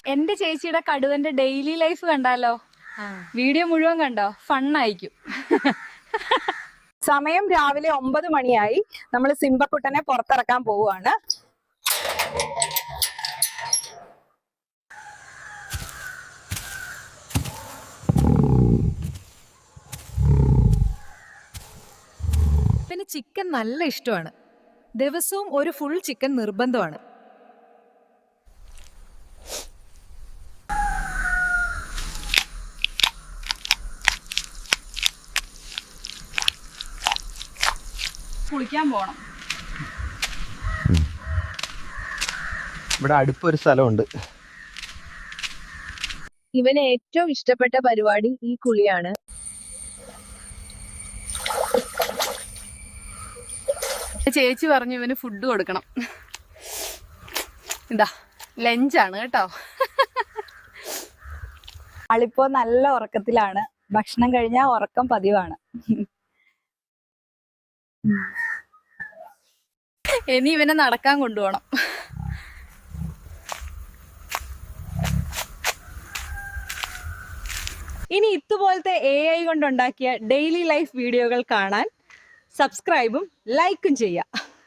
എന്റെ ചേച്ചിയുടെ കടുവന്റെ daily life കണ്ടാലോ? വീഡിയോ മുഴുവൻ കണ്ടോ? ഫണ്ണായിരിക്കും. സമയം രാവിലെ 9 മണിയായി. നമ്മൾ സിംബക്കുട്ടനെ പുറത്തിറക്കാൻ പോവുകയാണ്. പിന്നെ ചിക്കൻ നല്ല ഇഷ്ടമാണ്. ദിവസവും ഒരു ഫുൾ ചിക്കൻ നിർബന്ധമാണ്. കുളിക്കാൻ പോണം. ഇവിടെ അടുത്തൊരു സ്ഥലമുണ്ട്. ഇവന് ഏറ്റവും ഇഷ്ടപ്പെട്ട പരിപാടി ഈ കുളിയാണ്. ചേച്ചി പറഞ്ഞു ഇവന് ഫുഡ് കൊടുക്കണം. ഇതാ ലഞ്ചാണ് കേട്ടോ. ആളിപ്പോ നല്ല ഉറക്കത്തിലാണ്. ഭക്ഷണം കഴിഞ്ഞാൽ ഉറക്കം പതിവാണ്. ഇനി ഇവനെ നടക്കാൻ കൊണ്ടുപോകണം. ഇനി ഇതുപോലത്തെ AI കൊണ്ടുണ്ടാക്കിയ ഡെയിലി ലൈഫ് വീഡിയോകൾ കാണാൻ സബ്സ്ക്രൈബും ലൈക്കും ചെയ്യാം.